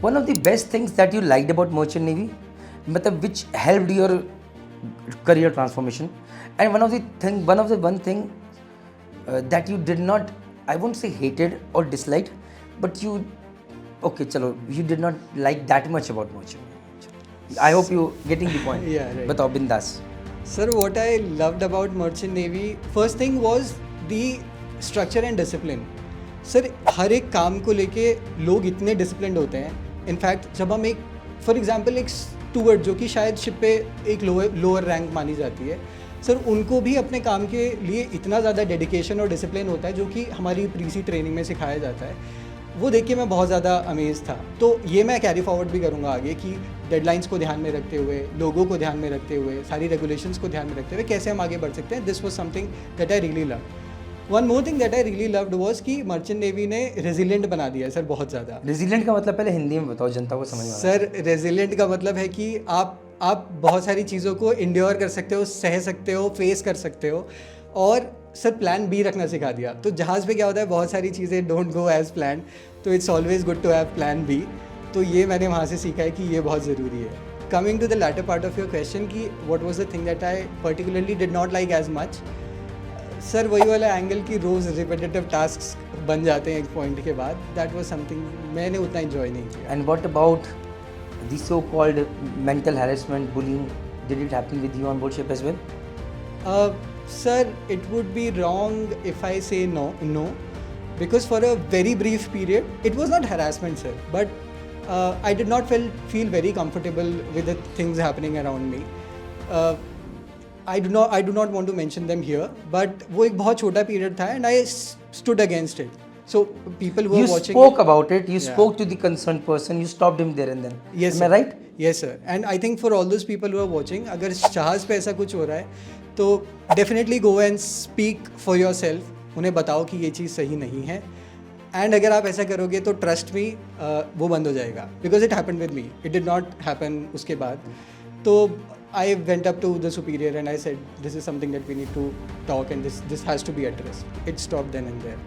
one of the best things that you liked about Merchant Navy, मतलब which helped your career transformation, and one thing that you did not, I won't say hated or disliked, but you did not like that much about Merchant Navy. I hope you getting the point. Yeah, right. बताओ बिंदास. Sir, what I loved about Merchant Navy, first thing was the structure and discipline. Sir हर एक काम को लेके लोग इतने disciplined होते हैं. इनफैक्ट जब हम एक फॉर एग्जांपल एक स्टूवर्ड जो कि शायद शिप पे एक लोअर रैंक मानी जाती है, सर उनको भी अपने काम के लिए इतना ज़्यादा डेडिकेशन और डिसिप्लिन होता है जो कि हमारी प्रीसी ट्रेनिंग में सिखाया जाता है. वो देख के मैं बहुत ज़्यादा अमेज था. तो ये मैं कैरी फॉरवर्ड भी करूँगा आगे कि डेडलाइंस को ध्यान में रखते हुए, लोगों को ध्यान में रखते हुए, सारी रेगुलेशंस को ध्यान में रखते हुए कैसे हम आगे बढ़ सकते हैं. This was something that I really love. One more thing that I really loved was कि मर्चेंट नेवी ने रेजिलिएंट बना दिया है सर बहुत ज़्यादा. रेजिलिएंट का मतलब पहले हिंदी में बताओ, जनता को समझ में आए. सर रेजिलिएंट का मतलब है कि आप बहुत सारी चीज़ों को इंड्योर कर सकते हो, सह सकते हो, फेस कर सकते हो. और सर प्लान बी रखना सिखा दिया. तो जहाज़ पे क्या होता है, बहुत सारी चीज़ें डोंट गो एज प्लान, तो it's always good to have plan B. तो ये मैंने वहाँ से सीखा है कि ये बहुत ज़रूरी है. Coming to the latter part of your question कि what was the thing that I particularly did not like as much, sir वही वाला एंगल की रोज़ रिपीटेटिव टास्क्स बन जाते हैं एक पॉइंट के बाद. दैट वाज समथिंग मैंने उतना इन्जॉय नहीं किया. And what about the so called mental harassment, bullying, did it happen with you on board ship as well? Sir, it would be wrong if I say no, because for a very brief period, it was not harassment, sir, but I did not feel very comfortable with the things happening around me. I do not want to mention them here, but वो एक बहुत छोटा period था and I stood against it. So people who are watching. You spoke about it. You spoke to the concerned person. You stopped him there and then. Yes. Am I right? Yes, sir. And I think for all those people who are watching, अगर जहाज़ पे ऐसा कुछ हो रहा है तो definitely go and speak for your self. उन्हें बताओ कि ये चीज़ सही नहीं है. एंड अगर आप ऐसा करोगे तो ट्रस्ट मी वो बंद हो जाएगा. Because it happen with me, it did not happen उसके बाद. तो I went up to the superior and I said this is something that we need to talk and this has to be addressed. It stop then and there.